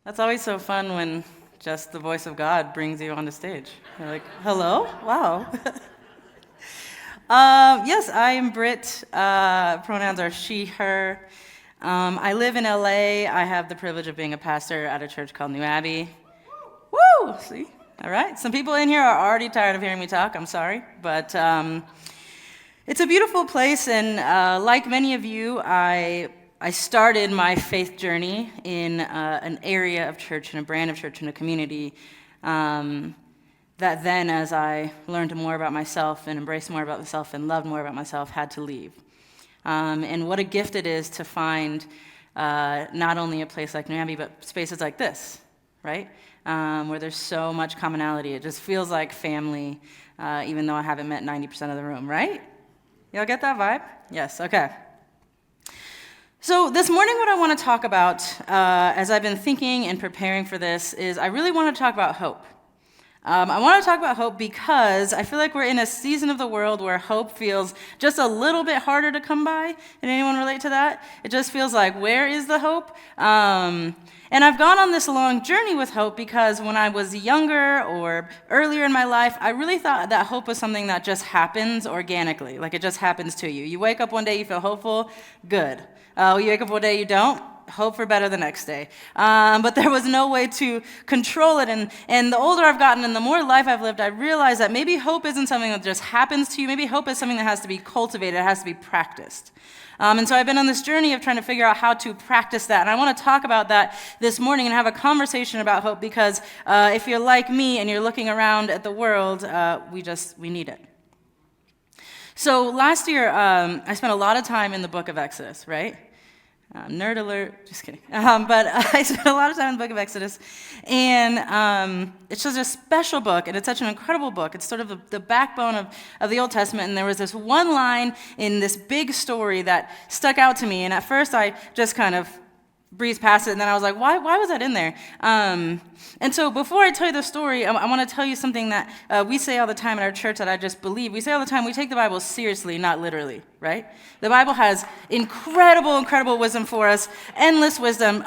That's always so fun when just the voice of God brings you on the stage. You're like, hello? Wow. Yes, I am Brit. Pronouns are she, her. I live in LA. I have the privilege of being a pastor at a church called New Abbey. Woo! See? All right. Some people in here are already tired of hearing me talk. I'm sorry. But it's a beautiful place, and like many of you, I started my faith journey in an area of church, in a brand of church, in a community that then, as I learned more about myself and embraced more about myself and loved more about myself, had to leave. And what a gift it is to find not only a place like New Abbey, but spaces like this, right? Where there's so much commonality. It just feels like family, even though I haven't met 90% of the room, right? Y'all get that vibe? Yes, okay. So this morning what I want to talk about, as I've been thinking and preparing for this, is I really want to talk about hope. I want to talk about hope because I feel like we're in a season of the world where hope feels just a little bit harder to come by. Can anyone relate to that? It just feels like, where is the hope? And I've gone on this long journey with hope because when I was younger or earlier in my life, I really thought that hope was something that just happens organically, like it just happens to you. You wake up one day, you feel hopeful, good. You wake up one day, you don't, hope for better the next day. But there was no way to control it. And the older I've gotten and the more life I've lived, I realized that maybe hope isn't something that just happens to you. Maybe hope is something that has to be cultivated. It has to be practiced. And so I've been on this journey of trying to figure out how to practice that. And I want to talk about that this morning and have a conversation about hope because if you're like me and you're looking around at the world, we need it. So last year, I spent a lot of time in the book of Exodus, right? Nerd alert, just kidding. But I spent a lot of time in the book of Exodus, and it's just a special book, and it's such an incredible book. It's sort of the backbone of the Old Testament, and there was this one line in this big story that stuck out to me, and at first I just kind of breezed past it, and then I was like, why was that in there? And so before I tell you the story, I want to tell you something that we say all the time in our church that I just believe. We say all the time, we take the Bible seriously, not literally, right? The Bible has incredible wisdom for us, endless wisdom,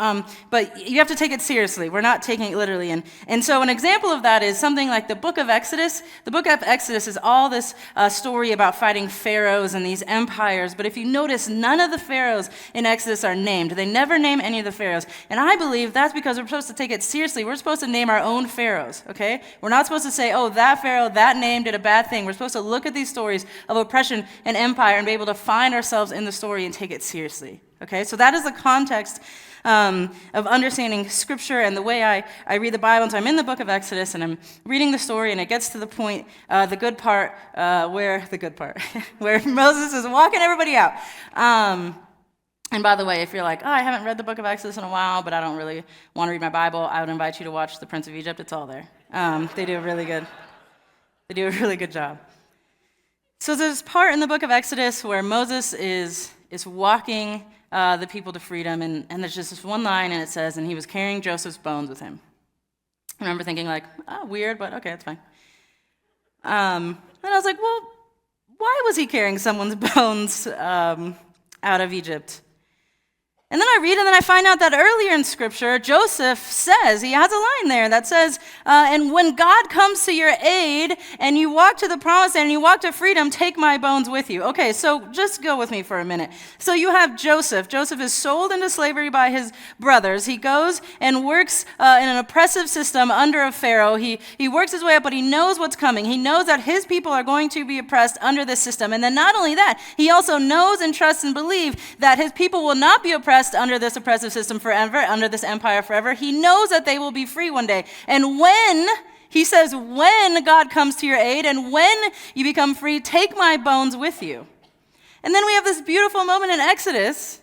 but you have to take it seriously. We're not taking it literally. And so an example of that is something like the book of Exodus. The book of Exodus is all this story about fighting pharaohs and these empires, but if you notice, none of the pharaohs in Exodus are named. They never name any of the pharaohs. And I believe that's because we're supposed to take it seriously. We're supposed to name our own pharaohs, okay? We're not supposed to say, oh, that pharaoh, that name did a bad thing. We're supposed to look at these stories of oppression and empire and be able to find ourselves in the story and take it seriously, okay? So that is the context of understanding Scripture and the way I read the Bible. And so I'm in the book of Exodus, and I'm reading the story, and it gets to the point, the good part, where Moses is walking everybody out. And by the way, if you're like, oh, I haven't read the book of Exodus in a while, but I don't really want to read my Bible, I would invite you to watch The Prince of Egypt. It's all there. They do a really good job. So there's this part in the book of Exodus where Moses is walking the people to freedom, and there's just this one line, and it says, and he was carrying Joseph's bones with him. I remember thinking like, oh, weird, but okay, it's fine. And I was like, well, why was he carrying someone's bones out of Egypt? And then I read, and then I find out that earlier in Scripture, Joseph says, he has a line there that says, and when God comes to your aid, and you walk to the promised land, and you walk to freedom, take my bones with you. Okay, so just go with me for a minute. So you have Joseph. Joseph is sold into slavery by his brothers. He goes and works in an oppressive system under a pharaoh. He works his way up, but he knows what's coming. He knows that his people are going to be oppressed under this system. And then not only that, he also knows and trusts and believes that his people will not be oppressed under this oppressive system forever, under this empire forever. He knows that they will be free one day. And he says, when God comes to your aid and when you become free, take my bones with you. And then we have this beautiful moment in Exodus.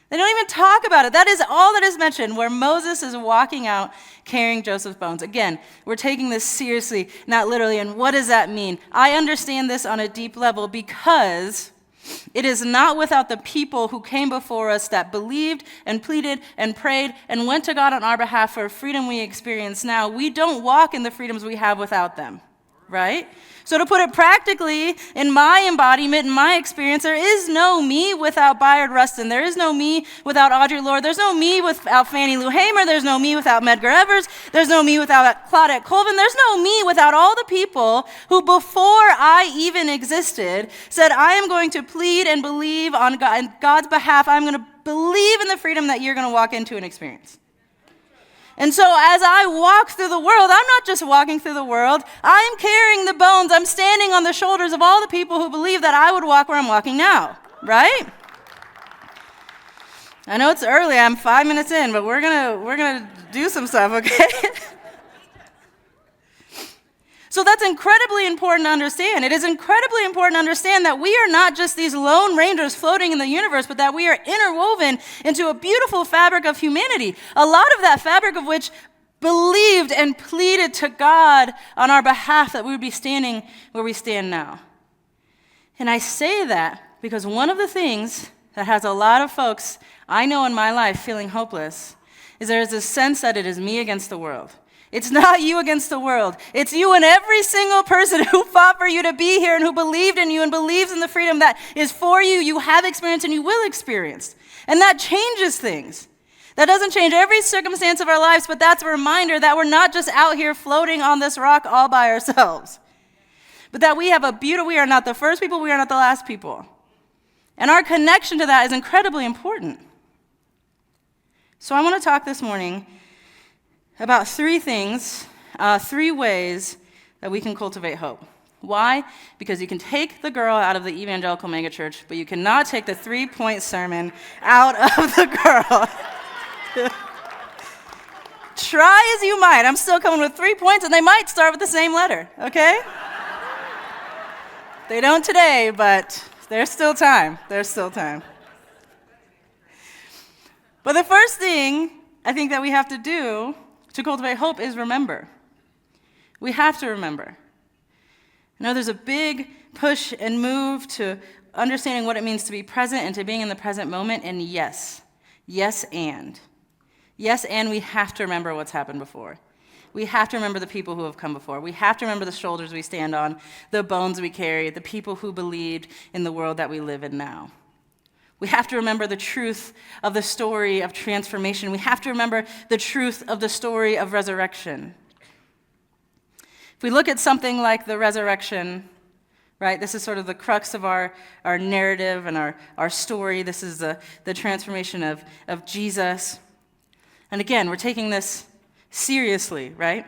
They don't even talk about it. That is all that is mentioned, where Moses is walking out carrying Joseph's bones. Again, we're taking this seriously, not literally. And what does that mean? I understand this on a deep level because it is not without the people who came before us that believed and pleaded and prayed and went to God on our behalf for freedom we experience now. We don't walk in the freedoms we have without them, right? So to put it practically, in my embodiment, in my experience, there is no me without Bayard Rustin. There is no me without Audre Lorde. There's no me without Fannie Lou Hamer. There's no me without Medgar Evers. There's no me without Claudette Colvin. There's no me without all the people who, before I even existed, said, I am going to plead and believe on God's behalf. I'm going to believe in the freedom that you're going to walk into and experience. And so as I walk through the world, I'm not just walking through the world. I'm carrying the bones. I'm standing on the shoulders of all the people who believe that I would walk where I'm walking now, right? I know it's early. I'm 5 minutes in, but we're gonna do some stuff, okay? So that's incredibly important to understand. It is incredibly important to understand that we are not just these lone rangers floating in the universe, but that we are interwoven into a beautiful fabric of humanity, a lot of that fabric of which believed and pleaded to God on our behalf that we would be standing where we stand now. And I say that because one of the things that has a lot of folks I know in my life feeling hopeless is there is a sense that it is me against the world. It's not you against the world. It's you and every single person who fought for you to be here and who believed in you and believes in the freedom that is for you, you have experienced and you will experience. And that changes things. That doesn't change every circumstance of our lives, but that's a reminder that we're not just out here floating on this rock all by ourselves. But that we have we are not the first people, we are not the last people. And our connection to that is incredibly important. So I want to talk this morning about three things, three ways that we can cultivate hope. Why? Because you can take the girl out of the evangelical megachurch, but you cannot take the 3-point sermon out of the girl. Try as you might. I'm still coming with 3 points, and they might start with the same letter, okay? They don't today, but there's still time. There's still time. But the first thing I think that we have to do to cultivate hope is remember. We have to remember. I know there's a big push and move to understanding what it means to be present and to being in the present moment, and yes, and we have to remember what's happened before. We have to remember the people who have come before. We have to remember the shoulders we stand on, the bones we carry, the people who believed in the world that we live in now. We have to remember the truth of the story of transformation. We have to remember the truth of the story of resurrection. If we look at something like the resurrection, right, this is sort of the crux of our narrative and our story. This is the transformation of Jesus. And again, we're taking this seriously, right?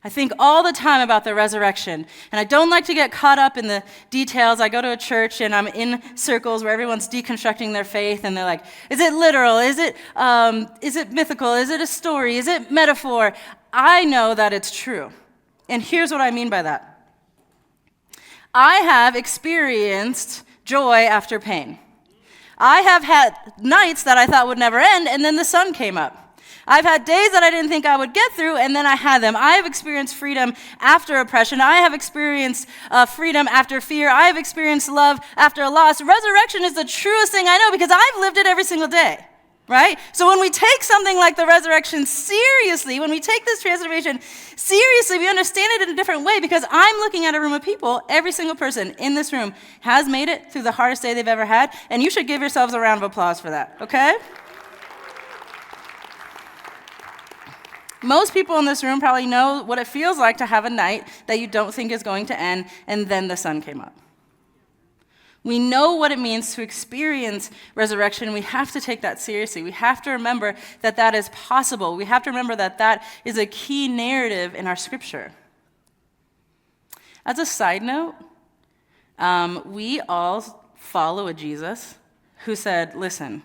I think all the time about the resurrection, and I don't like to get caught up in the details. I go to a church and I'm in circles where everyone's deconstructing their faith, and they're like, is it literal? Is it mythical? Is it a story? Is it metaphor? I know that it's true. And here's what I mean by that. I have experienced joy after pain. I have had nights that I thought would never end, and then the sun came up. I've had days that I didn't think I would get through, and then I had them. I have experienced freedom after oppression. I have experienced freedom after fear. I have experienced love after a loss. Resurrection is the truest thing I know because I've lived it every single day, right? So when we take something like the resurrection seriously, when we take this transformation seriously, we understand it in a different way because I'm looking at a room of people. Every single person in this room has made it through the hardest day they've ever had, and you should give yourselves a round of applause for that, okay? Most people in this room probably know what it feels like to have a night that you don't think is going to end, and then the sun came up. We know what it means to experience resurrection. We have to take that seriously. We have to remember that that is possible. We have to remember that that is a key narrative in our scripture. As a side note, we all follow a Jesus who said, listen,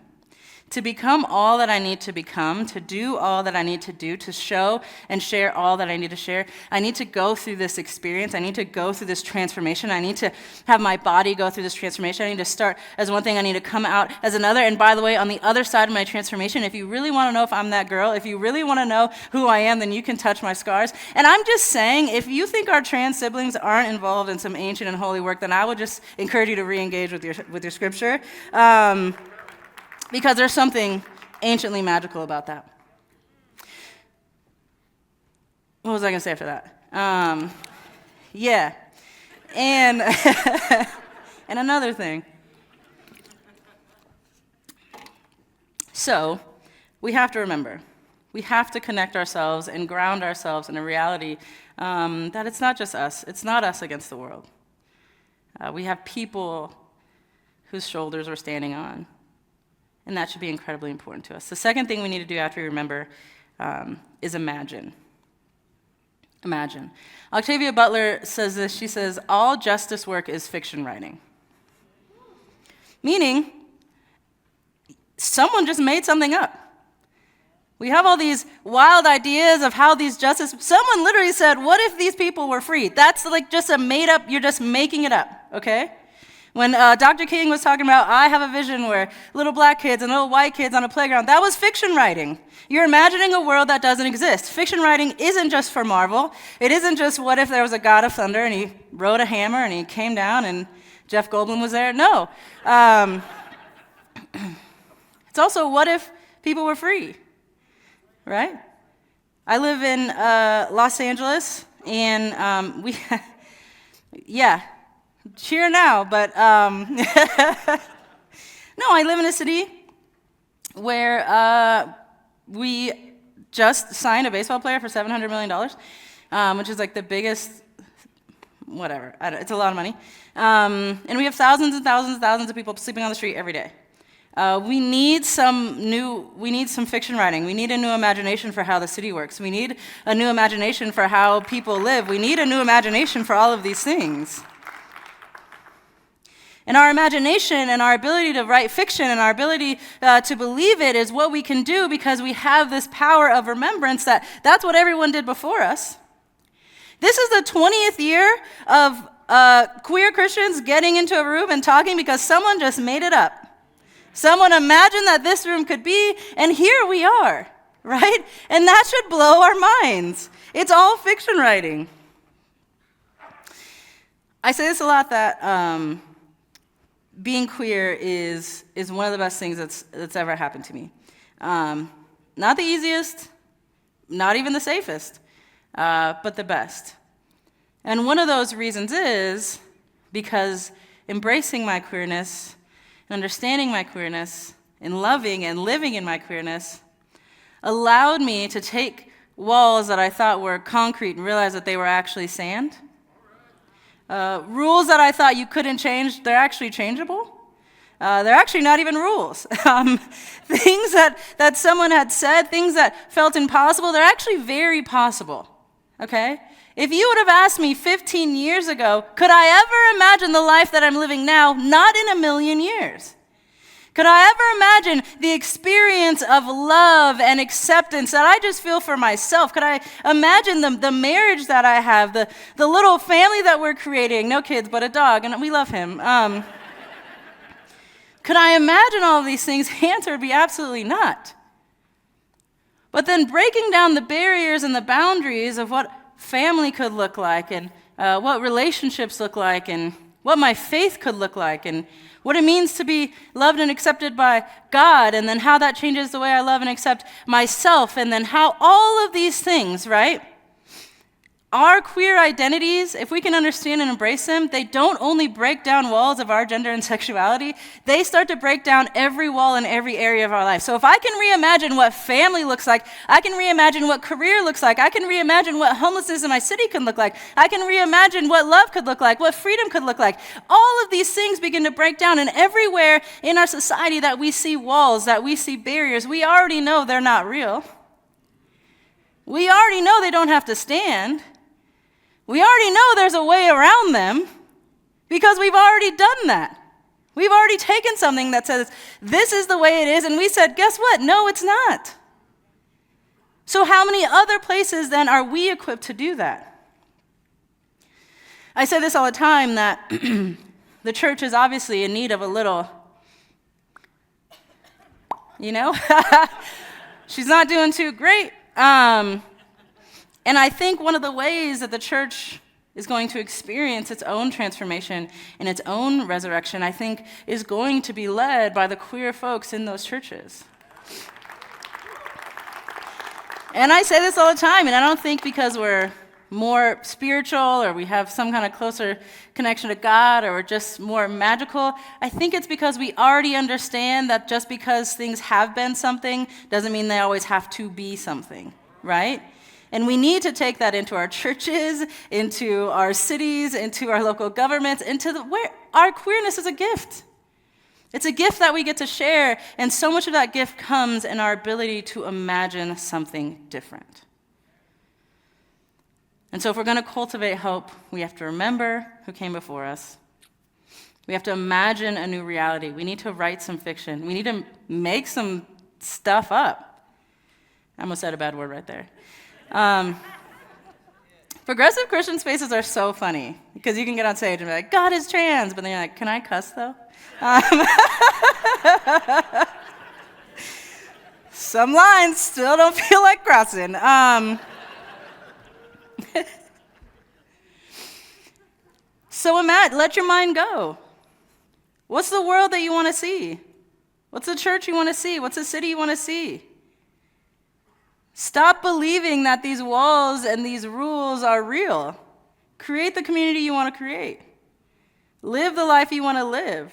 to become all that I need to become, to do all that I need to do, to show and share all that I need to share, I need to go through this experience. I need to go through this transformation. I need to have my body go through this transformation. I need to start as one thing. I need to come out as another. And by the way, on the other side of my transformation, if you really want to know if I'm that girl, if you really want to know who I am, then you can touch my scars. And I'm just saying, if you think our trans siblings aren't involved in some ancient and holy work, then I would just encourage you to re-engage with your scripture. Because there's something anciently magical about that. What was I going to say after that? Yeah. And, and another thing. So, we have to remember, we have to connect ourselves and ground ourselves in a reality that it's not just us. It's not us against the world. We have people whose shoulders we're standing on, and that should be incredibly important to us. The second thing we need to do after we remember is imagine. Imagine. Octavia Butler says this. She says, all justice work is fiction writing. Meaning, someone just made something up. We have all these wild ideas of how these justice, someone literally said, what if these people were free? That's like just a made up, you're just making it up, okay? When Dr. King was talking about, I have a vision where little black kids and little white kids on a playground, that was fiction writing. You're imagining a world that doesn't exist. Fiction writing isn't just for Marvel. It isn't just what if there was a god of thunder and he rode a hammer and he came down and Jeff Goldblum was there. No. It's also what if people were free, right? I live in Los Angeles, and yeah, cheer now, but no, I live in a city where we just signed a baseball player for $700 million, which is like the biggest, whatever, it's a lot of money. And we have thousands and thousands and thousands of people sleeping on the street every day. We need some fiction writing. We need a new imagination for how the city works. We need a new imagination for how people live. We need a new imagination for all of these things. And our imagination and our ability to write fiction and our ability to believe it is what we can do because we have this power of remembrance that's what everyone did before us. This is the 20th year of queer Christians getting into a room and talking because someone just made it up. Someone imagined that this room could be, and here we are, right? And that should blow our minds. It's all fiction writing. I say this a lot that being queer is one of the best things that's ever happened to me. Not the easiest, not even the safest, but the best. And one of those reasons is because embracing my queerness, understanding my queerness, and loving and living in my queerness allowed me to take walls that I thought were concrete and realize that they were actually sand. Rules that I thought you couldn't change, they're actually changeable. They're actually not even rules. Things that someone had said, things that felt impossible, they're actually very possible, okay? If you would have asked me 15 years ago, could I ever imagine the life that I'm living now? Not in a million years. Could I ever imagine the experience of love and acceptance that I just feel for myself? Could I imagine the marriage that I have, the little family that we're creating? No kids, but a dog, and we love him. Could I imagine all of these things? The answer would be absolutely not. But then breaking down the barriers and the boundaries of what family could look like and what relationships look like and what my faith could look like and what it means to be loved and accepted by God, and then how that changes the way I love and accept myself, and then how all of these things, right? Our queer identities, if we can understand and embrace them, they don't only break down walls of our gender and sexuality, they start to break down every wall in every area of our life. So if I can reimagine what family looks like, I can reimagine what career looks like, I can reimagine what homelessness in my city can look like, I can reimagine what love could look like, what freedom could look like. All of these things begin to break down, and everywhere in our society that we see walls, that we see barriers, we already know they're not real. We already know they don't have to stand. We already know there's a way around them because we've already done that. We've already taken something that says, this is the way it is, and we said, guess what? No, it's not. So how many other places then are we equipped to do that? I say this all the time, that the church is obviously in need of a little, she's not doing too great. And I think one of the ways that the church is going to experience its own transformation and its own resurrection, I think, is going to be led by the queer folks in those churches. And I say this all the time, and I don't think because we're more spiritual, or we have some kind of closer connection to God, or we're just more magical, I think it's because we already understand that just because things have been something doesn't mean they always have to be something, right? And we need to take that into our churches, into our cities, into our local governments, where our queerness is a gift. It's a gift that we get to share, and so much of that gift comes in our ability to imagine something different. And so if we're going to cultivate hope, we have to remember who came before us. We have to imagine a new reality. We need to write some fiction. We need to make some stuff up. I almost said a bad word right there. Progressive Christian spaces are so funny because you can get on stage and be like, God is trans, but then you're like, can I cuss though? Some lines still don't feel like crossing. So let your mind go. What's the world that you want to see? What's the church you want to see? What's the city you want to see? Stop believing that these walls and these rules are real. Create the community you want to create. Live the life you want to live.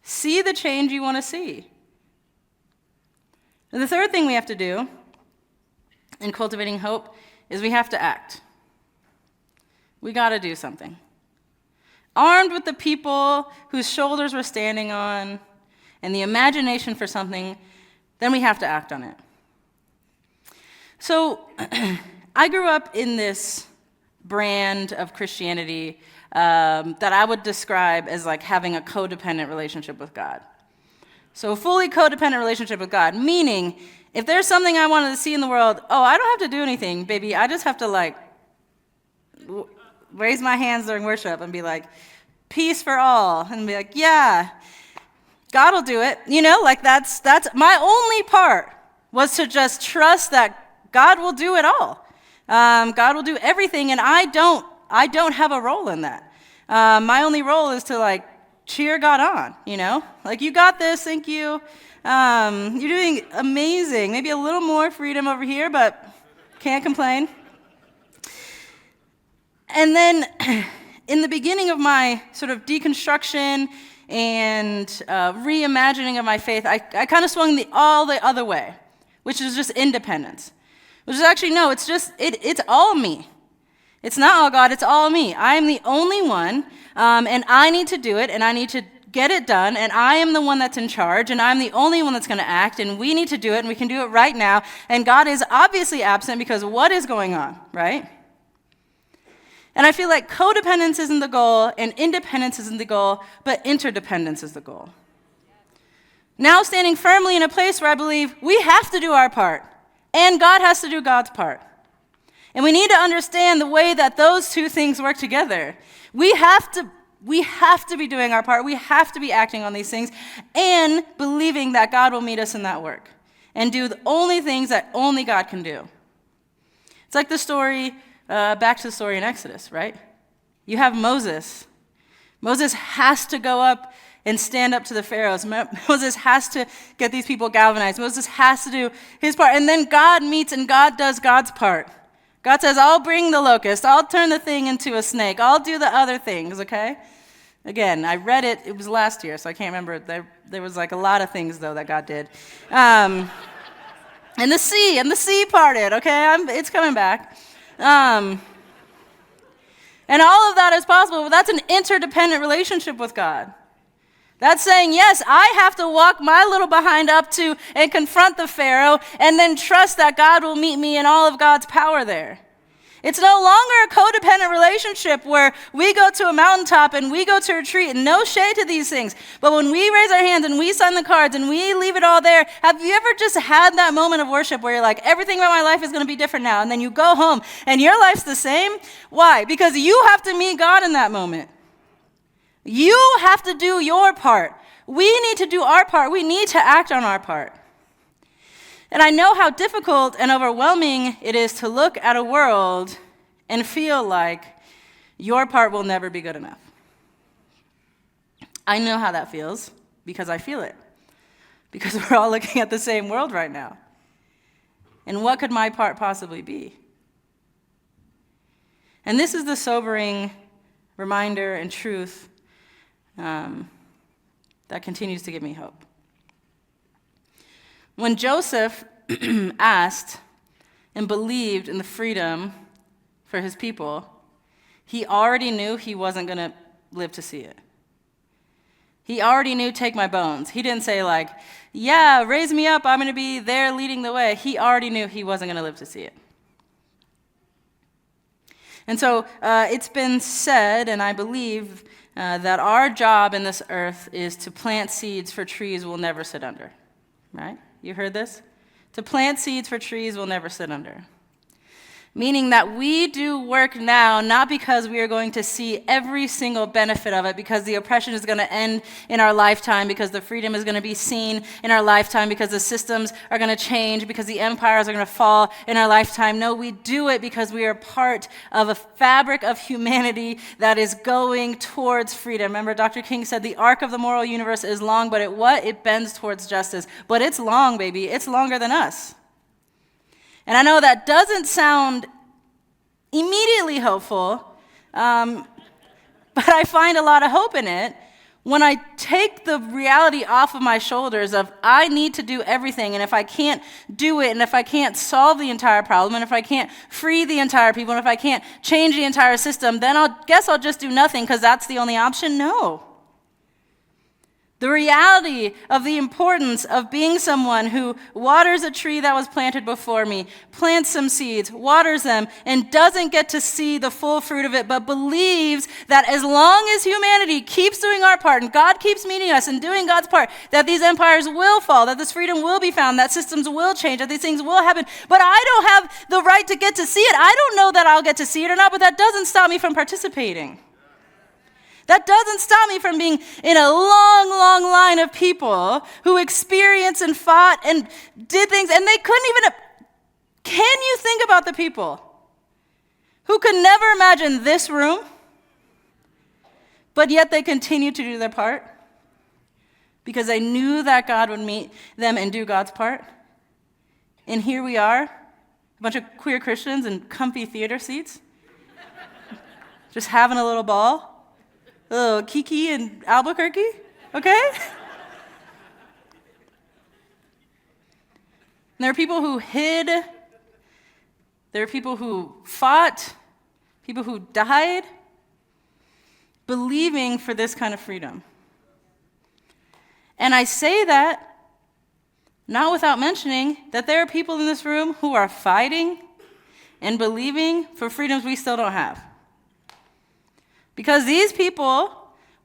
See the change you want to see. And the third thing we have to do in cultivating hope is we have to act. We got to do something. Armed with the people whose shoulders we're standing on and the imagination for something, then we have to act on it. So I grew up in this brand of Christianity that I would describe as like having a codependent relationship with God. So a fully codependent relationship with God, meaning if there's something I wanted to see in the world, I don't have to do anything, baby. I just have to raise my hands during worship and be like, peace for all, and be like, yeah, God will do it. That's my only part was to just trust that God will do it all. God will do everything, and I don't have a role in that. My only role is to cheer God on, you got this, thank you. You're doing amazing. Maybe a little more freedom over here, but can't complain. And then in the beginning of my sort of deconstruction and reimagining of my faith, I kind of swung all the other way, which is just independence. Which is actually, no, it's all me. It's not all God, it's all me. I'm the only one, and I need to do it, and I need to get it done, and I am the one that's in charge, and I'm the only one that's going to act, and we need to do it, and we can do it right now, and God is obviously absent because what is going on, right? And I feel like codependence isn't the goal, and independence isn't the goal, but interdependence is the goal. Now standing firmly in a place where I believe we have to do our part, and God has to do God's part. And we need to understand the way that those two things work together. We have to be doing our part. We have to be acting on these things and believing that God will meet us in that work and do the only things that only God can do. It's like the story, back to the story in Exodus, right? You have Moses. Moses has to go up and stand up to the pharaohs. Moses has to get these people galvanized. Moses has to do his part. And then God meets and God does God's part. God says, I'll bring the locust. I'll turn the thing into a snake. I'll do the other things, okay? Again, I read it. It was last year, so I can't remember. There was a lot of things, though, that God did. And the sea parted, okay? It's coming back. And all of that is possible, but that's an interdependent relationship with God. That's saying, yes, I have to walk my little behind up to and confront the Pharaoh and then trust that God will meet me in all of God's power there. It's no longer a codependent relationship where we go to a mountaintop and we go to a retreat, and no shade to these things. But when we raise our hands and we sign the cards and we leave it all there, have you ever just had that moment of worship where you're like, everything about my life is going to be different now, and then you go home and your life's the same? Why? Because you have to meet God in that moment. You have to do your part. We need to do our part. We need to act on our part. And I know how difficult and overwhelming it is to look at a world and feel like your part will never be good enough. I know how that feels because I feel it. Because we're all looking at the same world right now. And what could my part possibly be? And this is the sobering reminder and truth that continues to give me hope. When Joseph asked and believed in the freedom for his people, he already knew he wasn't going to live to see it. He already knew, take my bones. He didn't say like, yeah, raise me up, I'm going to be there leading the way. He already knew he wasn't going to live to see it. And so it's been said, and I believe, that our job in this earth is to plant seeds for trees we'll never sit under, right? You heard this? To plant seeds for trees we'll never sit under. Meaning that we do work now, not because we are going to see every single benefit of it, because the oppression is going to end in our lifetime, because the freedom is going to be seen in our lifetime, because the systems are going to change, because the empires are going to fall in our lifetime. No, we do it because we are part of a fabric of humanity that is going towards freedom. Remember, Dr. King said the arc of the moral universe is long, but it bends towards justice. But it's long, baby. It's longer than us. And I know that doesn't sound immediately hopeful, but I find a lot of hope in it when I take the reality off of my shoulders of I need to do everything, and if I can't do it, and if I can't solve the entire problem, and if I can't free the entire people, and if I can't change the entire system, then I'll just do nothing because that's the only option. No. The reality of the importance of being someone who waters a tree that was planted before me, plants some seeds, waters them, and doesn't get to see the full fruit of it, but believes that as long as humanity keeps doing our part and God keeps meeting us and doing God's part, that these empires will fall, that this freedom will be found, that systems will change, that these things will happen. But I don't have the right to get to see it. I don't know that I'll get to see it or not, but that doesn't stop me from participating. That doesn't stop me from being in a long, long line of people who experienced and fought and did things, and they couldn't even. Can you think about the people who could never imagine this room, but yet they continued to do their part because they knew that God would meet them and do God's part? And here we are, a bunch of queer Christians in comfy theater seats, just having a little ball. Oh, Kiki and Albuquerque, okay? And there are people who hid. There are people who fought, people who died, believing for this kind of freedom. And I say that not without mentioning that there are people in this room who are fighting and believing for freedoms we still don't have. Because these people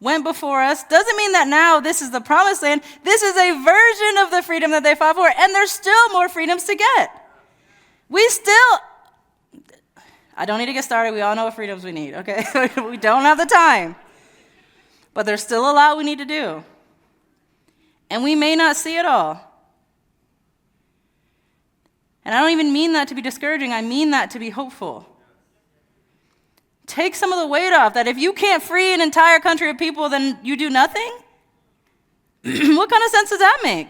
went before us doesn't mean that now this is the promised land. This is a version of the freedom that they fought for, and there's still more freedoms to get. I don't need to get started. We all know what freedoms we need, okay? We don't have the time. But there's still a lot we need to do. And we may not see it all. And I don't even mean that to be discouraging. I mean that to be hopeful. Take some of the weight off, that if you can't free an entire country of people, then you do nothing? What kind of sense does that make?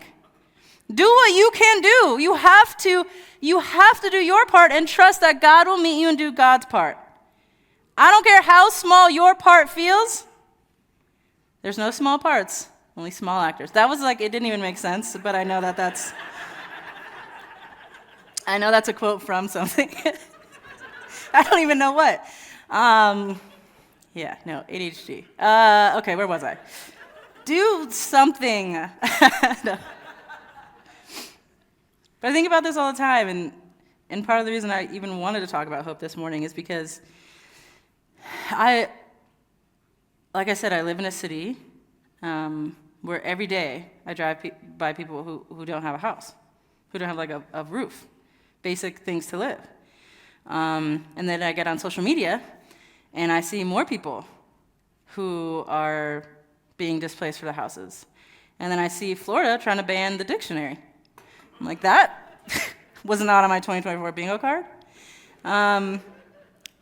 Do what you can do. You have to do your part and trust that God will meet you and do God's part. I don't care how small your part feels. There's no small parts, only small actors. That was it didn't even make sense, but I know that's a quote from something. I don't even know what. ADHD. Okay, where was I? Do something. No. But I think about this all the time, and part of the reason I even wanted to talk about hope this morning is because like I said, I live in a city where every day I drive by people who don't have a house, who don't have a roof, basic things to live. And then I get on social media, and I see more people who are being displaced for their houses. And then I see Florida trying to ban the dictionary. I'm like, that was not on my 2024 bingo card. And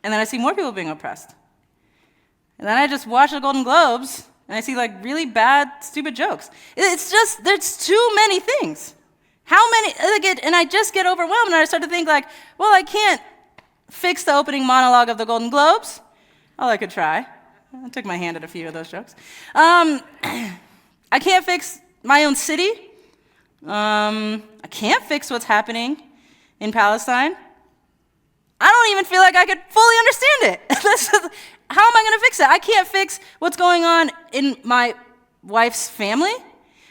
then I see more people being oppressed. And then I just watch the Golden Globes, and I see really bad, stupid jokes. It's just, there's too many things. How many, and I just get overwhelmed, and I start to think I can't fix the opening monologue of the Golden Globes. All I could try. I took my hand at a few of those jokes. I can't fix my own city. I can't fix what's happening in Palestine. I don't even feel like I could fully understand it. How am I going to fix it? I can't fix what's going on in my wife's family.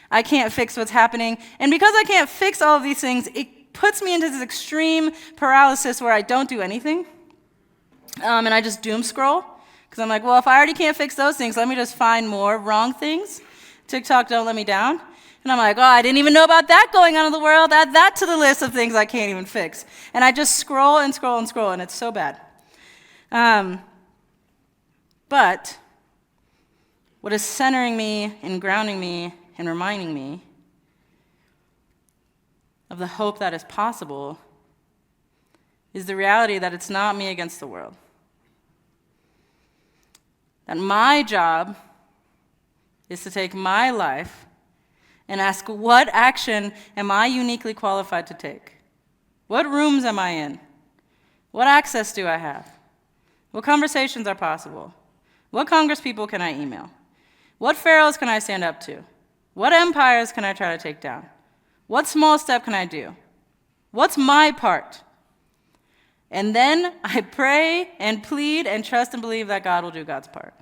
I can't fix what's happening. And because I can't fix all of these things, it puts me into this extreme paralysis where I don't do anything. And I just doom scroll. Because I'm like, well, if I already can't fix those things, let me just find more wrong things. TikTok don't let me down. And I'm like, oh, I didn't even know about that going on in the world. Add that to the list of things I can't even fix. And I just scroll and scroll and scroll, and it's so bad. But what is centering me and grounding me and reminding me of the hope that is possible is the reality that it's not me against the world. That my job is to take my life and ask, what action am I uniquely qualified to take? What rooms am I in? What access do I have? What conversations are possible? What congresspeople can I email? What pharaohs can I stand up to? What empires can I try to take down? What small step can I do? What's my part? And then I pray and plead and trust and believe that God will do God's part.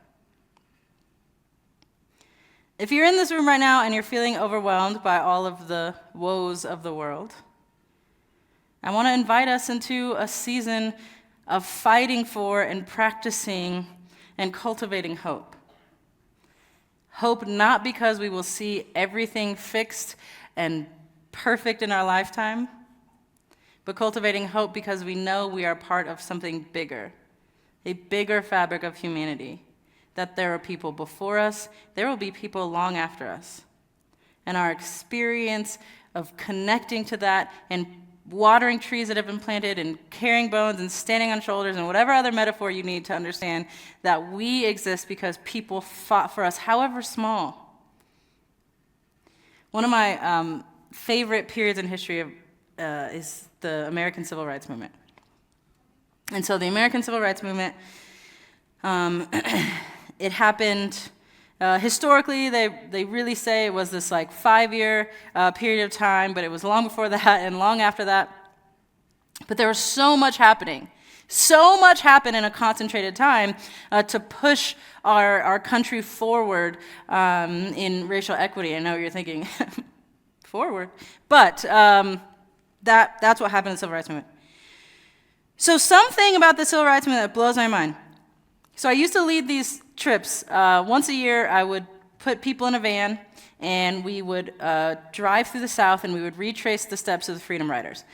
If you're in this room right now and you're feeling overwhelmed by all of the woes of the world, I want to invite us into a season of fighting for and practicing and cultivating hope. Hope not because we will see everything fixed and perfect in our lifetime, but cultivating hope because we know we are part of something bigger, a bigger fabric of humanity. That there are people before us, there will be people long after us. And our experience of connecting to that and watering trees that have been planted and carrying bones and standing on shoulders and whatever other metaphor you need to understand that we exist because people fought for us, however small. One of my favorite periods in history is the American Civil Rights Movement. And so the American Civil Rights Movement, it happened, historically, they really say it was this like 5-year period of time, but it was long before that and long after that. But there was so much happening. So much happened in a concentrated time to push our country forward in racial equity. I know what you're thinking, forward. But that's what happened in the Civil Rights Movement. So something about the Civil Rights Movement that blows my mind. So I used to lead these trips. Once a year, I would put people in a van, and we would drive through the South, and we would retrace the steps of the Freedom Riders.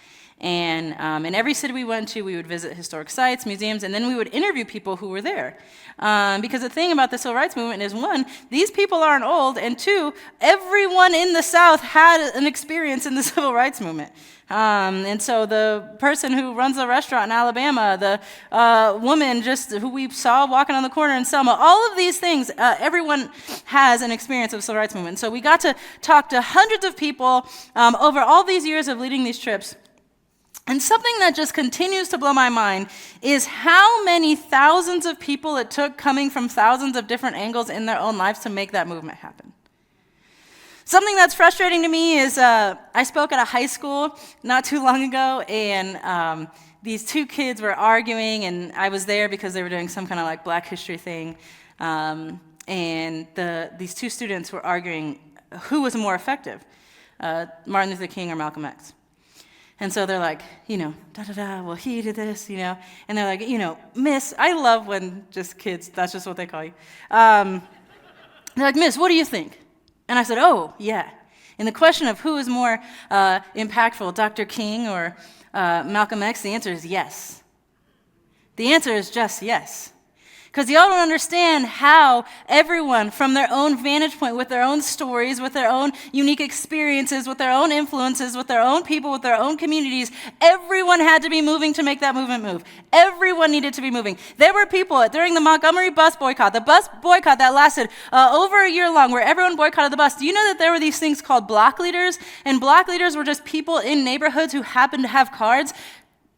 And in every city we went to, we would visit historic sites, museums, and then we would interview people who were there. Because the thing about the Civil Rights Movement is, one, these people aren't old, and two, everyone in the South had an experience in the Civil Rights Movement. And so the person who runs the restaurant in Alabama, the woman just who we saw walking on the corner in Selma, all of these things, everyone has an experience of the Civil Rights Movement. So we got to talk to hundreds of people over all these years of leading these trips. And something that just continues to blow my mind is how many thousands of people it took coming from thousands of different angles in their own lives to make that movement happen. Something that's frustrating to me is I spoke at a high school not too long ago, and these two kids were arguing, and I was there because they were doing some kind of like Black History thing, and these two students were arguing who was more effective, Martin Luther King or Malcolm X. And so they're like, well, he did this, and they're like, Miss, I love when just kids, that's just what they call you. They're like, Miss, what do you think? And I said, oh, yeah. And the question of who is more impactful, Dr. King or Malcolm X, the answer is yes. The answer is just yes. Because y'all don't understand how everyone from their own vantage point, with their own stories, with their own unique experiences, with their own influences, with their own people, with their own communities, everyone had to be moving to make that movement move. Everyone needed to be moving. There were people during the Montgomery bus boycott, the bus boycott that lasted over a year long, where everyone boycotted the bus. Do you know that there were these things called block leaders? And block leaders were just people in neighborhoods who happened to have cards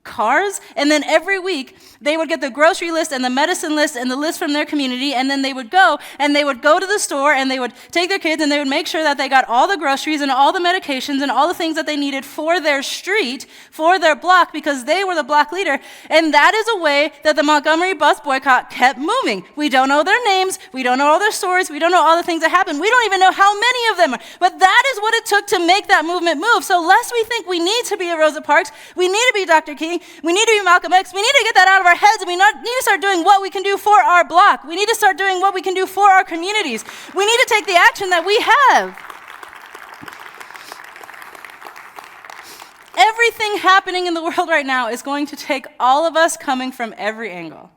cars, and then every week they would get the grocery list and the medicine list and the list from their community, and then they would go to the store and they would take their kids and they would make sure that they got all the groceries and all the medications and all the things that they needed for their street, for their block, because they were the block leader. And that is a way that the Montgomery bus boycott kept moving. We don't know their names, we don't know all their stories, we don't know all the things that happened, we don't even know how many of them are, but that is what it took to make that movement move. So lest we think we need to be a Rosa Parks, we need to be Dr. King, we need to be Malcolm X, we need to get that out of our heads, and we need to start doing what we can do for our block. We need to start doing what we can do for our communities. We need to take the action that we have. Everything happening in the world right now is going to take all of us coming from every angle.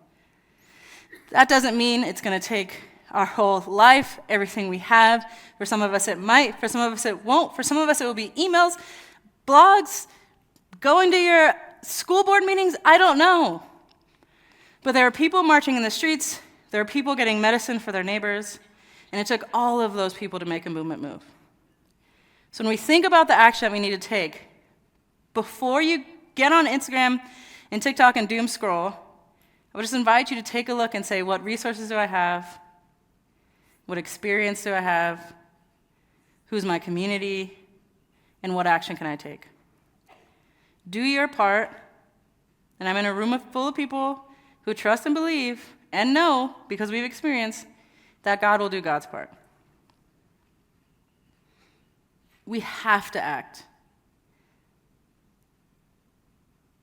That doesn't mean it's going to take our whole life, everything we have. For some of us it might, for some of us it won't. For some of us it will be emails, blogs, going to your school board meetings, I don't know. But there are people marching in the streets, there are people getting medicine for their neighbors, and it took all of those people to make a movement move. So when we think about the action that we need to take, before you get on Instagram and TikTok and doom scroll, I would just invite you to take a look and say, what resources do I have? What experience do I have? Who's my community? And what action can I take? Do your part, and I'm in a room full of people who trust and believe and know, because we've experienced, that God will do God's part. We have to act.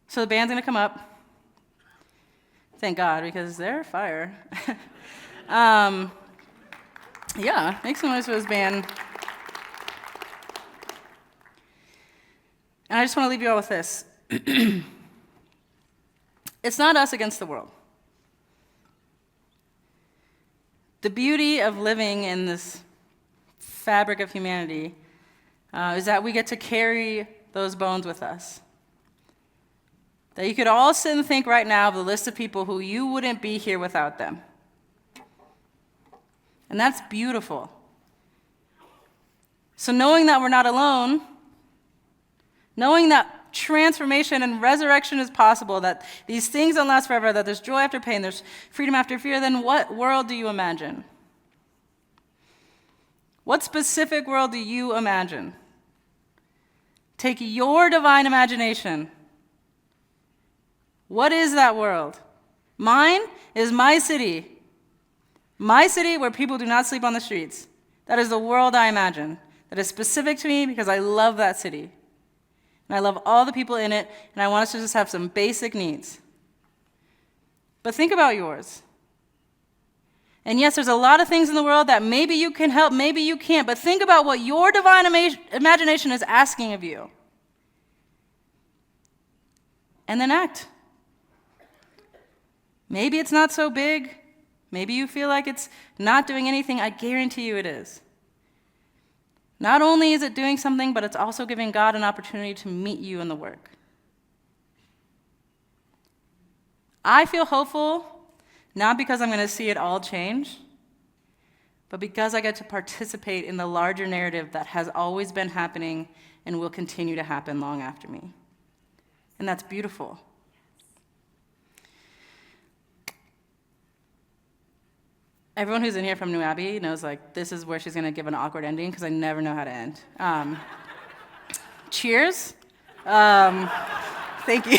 So the band's going to come up. Thank God, because they're fire. Yeah, make some noise for this band. And I just want to leave you all with this. It's not us against the world. The beauty of living in this fabric of humanity is that we get to carry those bones with us. That you could all sit and think right now of the list of people who you wouldn't be here without them. And that's beautiful. So knowing that we're not alone, knowing that transformation and resurrection is possible, that these things don't last forever, that there's joy after pain, there's freedom after fear, then what world do you imagine? What specific world do you imagine? Take your divine imagination. What is that world? Mine is my city. My city where people do not sleep on the streets. That is the world I imagine. That is specific to me because I love that city. And I love all the people in it, and I want us to just have some basic needs. But think about yours. And yes, there's a lot of things in the world that maybe you can help, maybe you can't, but think about what your divine imagination is asking of you. And then act. Maybe it's not so big. Maybe you feel like it's not doing anything. I guarantee you it is. Not only is it doing something, but it's also giving God an opportunity to meet you in the work. I feel hopeful, not because I'm going to see it all change, but because I get to participate in the larger narrative that has always been happening and will continue to happen long after me. And that's beautiful. Everyone who's in here from New Abbey knows, like, this is where she's going to give an awkward ending because I never know how to end. Cheers. Thank you.